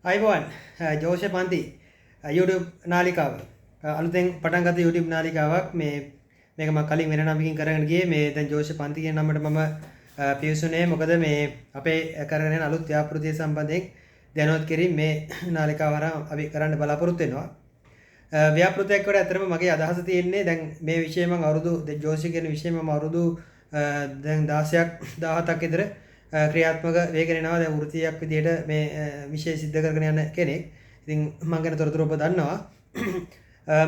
අයිබෝන් ජෝෂ පන්ති YouTube නාලිකාව අලුතෙන් පටන් ගත්ත YouTube නාලිකාවක් මේක මම කලින් වෙන නමකින් කරගෙන ගියේ මේ දැන් ජෝෂ පන්ති කියන නමට මම පිවිසුනේ මොකද මේ අපේ කරගෙන යන අලුත් ව්‍යාපෘතිය සම්බන්ධයෙන් දැනුවත් කිරීම මේ නාලිකාව හරහා අපි කරන්න බලාපොරොත්තු වෙනවා. ව්‍යාපෘතියක් වල ඇත්තටම මගේ අදහස තියෙන්නේ දැන් මේ විෂය මම අවුරුදු ජෝෂි කියන විෂය මම අවුරුදු දැන් 16ක් 17ක් විතර ක්‍රියාත්මක වේගෙන යනවා. දැන් වෘත්තියක් විදිහට මේ විෂය සිද්ධ කරගෙන යන කෙනෙක්. ඉතින් මම ගැන තොරතුරු ඔබ දන්නවා.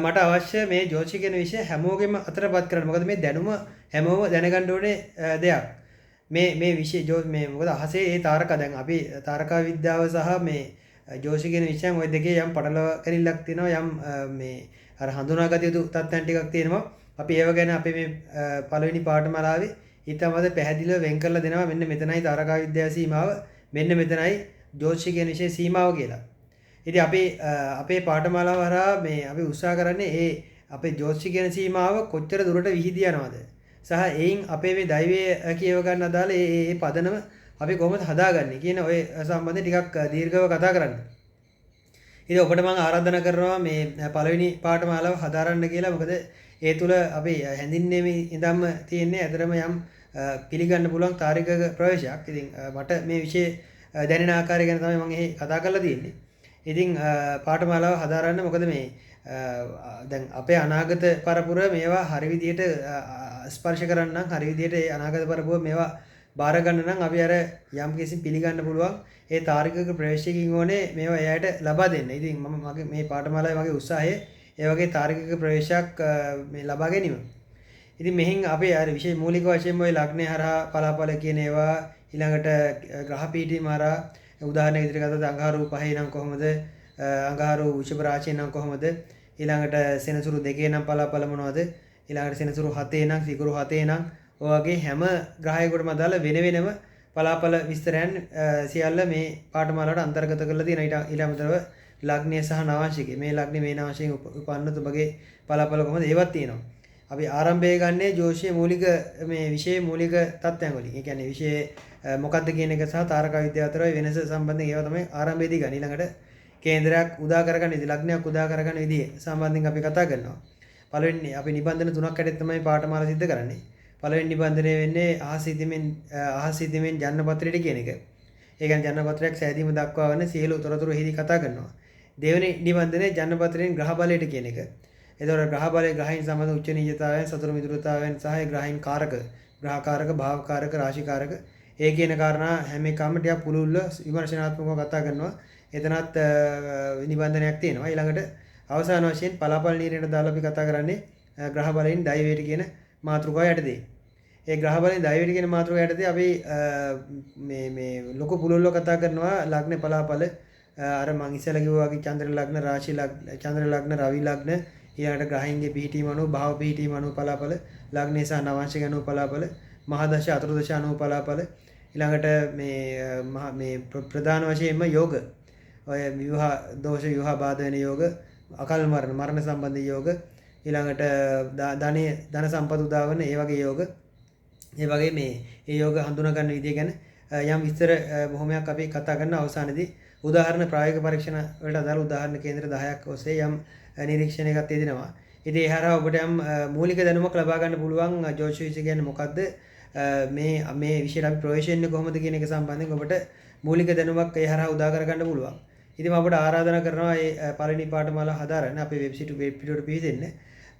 මට අවශ්‍ය මේ ජෝෂි කියන විෂය හැමෝගෙම අතරපත් කරන්න. මොකද මේ දැනුම හැමෝම දැනගන්න ඕනේ දෙයක්. මේ විෂය මේ මොකද අහසේ ඒ තාරකා දැන් අපි තාරකා විද්‍යාව සහ මේ ජෝෂි කියන විෂයන් ওই දෙකේ යම් පටලවා ගැනීමක් තියෙනවා. යම් මේ අර හඳුනාගත යුතු තත්ත්වයන් ටිකක් තියෙනවා. අපි ඒව ගැන අපි මේ පළවෙනි පාඨමාලාවේ ඊටමද පැහැදිලිව වෙන් කරලා දෙනවා. මෙන්න මෙතනයි තාරකා විද්‍යාව සීමාව, මෙන්න මෙතනයි ජෝතිෂ කියන විෂය සීමාව කියලා. ඉතින් අපි අපේ පාඨමාලාව හරහා මේ අපි උත්සාහ කරන්නේ ඒ අපේ ජෝතිෂ කියන සීමාව කොච්චර දුරට විහිදී යනවද සහ එයින් අපේ මේ දෛවයේ කියව ගන්න අදාළ ඒ පදනම අපි කොහොමද හදාගන්නේ කියන ඔය සම්බන්ධයෙන් ටිකක් දීර්ඝව කතා කරන්න. ඉතින් ඔබට මම ආරාධනා කරනවා මේ පළවෙනි පාඨමාලාව හදාරන්න කියලා. මොකද ඒ තුල අපි හැඳින්වීමේ ඉඳන්ම තියෙන්නේ අතරම යම් පිළිගන්න පුළුවන් තාර්කික ප්‍රවේශයක්. ඉතින් මට මේ විෂය දැනෙන ආකාරය ගැන තමයි මම එහි කතා කරලා තියෙන්නේ. ඉතින් පාඨමාලාව හදාරන්න මොකද මේ දැන් අපේ අනාගත පරපුර මේවා හරි විදියට ස්පර්ශ කරන්න නම් හරි විදියට ඒ අනාගත පරපුර මේවා බාර ගන්න නම් අපි අර යම් කිසි පිළිගන්න පුළුවන් ඒ තාර්කික ප්‍රවේශයකින් ඕනේ මේවා එයාට ලබා දෙන්න. ඉතින් මම මගේ මේ පාඨමාලාවේ මගේ උත්සාහය ඒ වගේ තාර්කික ප්‍රවේශයක් මේ ලබා ගැනීම. ඉතින් මෙහින් අපි අර විශේෂ මූලික වශයෙන්ම ওই ලග්නය හරහා පලාපල කියන ඒවා ඊළඟට ග්‍රහ පීඨීම හරහා උදාහරණ විදිහට ගත්තොත් අඟහරු 5 නම් කොහොමද, අඟහරු වෘෂභ රාශිය නම් කොහොමද, ඊළඟට සෙනසුරු 2 නම් පලාපල මොනවද, ඊළඟට සෙනසුරු 7 නම්, සිකුරු 7 නම් ඔය වගේ හැම ග්‍රහයකටම අදාළ වෙන වෙනම පලාපල විස්තරයන් සියල්ල මේ පාඨමාලාවට අන්තර්ගත කරලා තියෙනවා. ඊට අමතරව ලග්නය සහ නවාංශිකය මේ ලග්නේ මේ නවාංශයෙන් උපන්නොත් ඔබගේ පලාපල කොහොමද ඒවත් තියෙනවා. අපි ආරම්භය ගන්නේ ජෝතිෂයේ මූලික මේ විෂයේ මූලික තත්ත්වයන් වලින්. ඒ කියන්නේ විෂයේ මොකක්ද කියන එක සහ තාරකා විද්‍යාව අතර වෙනස සම්බන්ධයෙන් ඒවා තමයි ආරම්භයේදී ගන්න. ඊළඟට කේන්දරයක් උදා කරගන්න විදිහ, ලග්නයක් උදා කරගන්න විදිහ සම්බන්ධයෙන් අපි කතා කරනවා. පළවෙනි අපි නිබන්ධන තුනක් ඇටේ තමයි පාඨමාලා සිද්ධ කරන්නේ. පළවෙනි නිබන්ධනය වෙන්නේ අහස් සිදීමෙන් ජන්මපත්‍රයට කියන එක. ඒ කියන්නේ ජන්මපත්‍රයක් සෑදීම දක්වා වන සියලු තොරතුරු එහිදී කතා කරනවා. දෙවෙනි නිබන්ධනය ජන්මපත්‍රයෙන් ග්‍රහ බලයට කියන එක. එතකොට ග්‍රහ බලයේ ග්‍රහයන් සම්බන්ධ උච්ච නීචතාවයන්, සතුරු මිතුරුතාවයන් සහ ග්‍රහයන් කාරක, ග්‍රහකාරක, භාවකාරක, රාශිකාරක ඒ කියන කාරණා හැම එකම ටිකක් පුළුල්ව විමර්ශනාත්මකව කතා කරනවා. එතනත් නිබන්ධනයක් තියෙනවා. ඊළඟට අවසාන වශයෙන් පලාපල නීරයට දාලා අපි කතා කරන්නේ ග්‍රහ බලයෙන් දෛවයට කියන මාතෘකාව යටතේ. ඒ ග්‍රහ බලයෙන් දෛවයට කියන මාතෘකාව යටතේ අපි මේ ලොකු පුළුල්ව කතා කරනවා ලග්න පලාපල අර මං ඉස්සෙල්ලා කිව්වා වගේ චන්ද්‍ර ලග්න, රාශි ලග්න, චන්ද්‍ර ලග්න, රවි ලග්න, ඊළඟට ග්‍රහයන්ගේ පිහිටීම අනුව භාව පිහිටීම අනුව පලාපල, ලග්නය සහ නවාංශික අනුව පලාපල, මහදශ අතුරුදශ අනුව පලාපල, ඊළඟට මේ ප්‍රධාන වශයෙන්ම යෝග, ඔය විවාහ දෝෂ, විවාහ බාධා වෙන යෝග, අකල් මරණ සම්බන්ධ යෝග, ඊළඟට ධන සම්පත උදා වෙන ඒ වගේ යෝග, ඒ වගේ මේ යෝග හඳුනා ගන්න විදිය ගැන යම් විස්තර බොහොමයක් අපි කතා කරන අවසානයේදී උදාහරණ ප්‍රායෝගික පරීක්ෂණ වලට අදාළ උදාහරණ කේන්ද්‍ර 10ක් ඔස්සේ යම් නිරීක්ෂණයකට යෙදෙනවා. ඉතින් ඒ හරහා ඔබට යම් මූලික දැනුමක් ලබා ගන්න පුළුවන් ජෝතිෂ විෂය කියන්නේ මොකද්ද, මේ විෂයට අපි ප්‍රවේශ කොහොමද කියන එක සම්බන්ධයෙන් ඔබට මූලික දැනුමක් ඒ හරහා උදා කර ගන්න පුළුවන්. ඉතින් මම ඔබට ආරාධනා කරනවා මේ පළවෙනි පාඨමාලාව හදාරන්න අපේ වෙබ්සයිට් පිටුවට පිවිසෙන්න.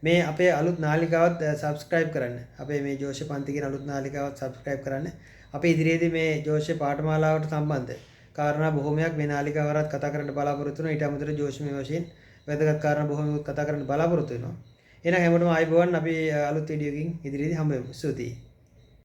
මේ අපේ අලුත් නාලිකාවත් subscribe කරන්න. අපේ මේ ජෝතිෂ පන්ති කියන අලුත් නාලිකාවත් subscribe කරන්න. අපි ඉදිරියේදී මේ ජෝතිෂ පාඨමාලාවට සම්බන්ධ කාරණා බොහොමයක් මේ නාලිකාව හරහා කතා කරන්න බලාපොරොත්තු වෙනවා. ඊට අමතරව ජෝතිෂමය වශයෙන් වැදගත් කාරණා බොහොමයක් කතා කරන්න බලාපොරොත්තු වෙනවා. එහෙනම් හැමෝටම ආයුබෝවන්. අපි අලුත් වීඩියෝකින් ඉදිරියේදී හම්බ වෙමු. ස්තුතියි.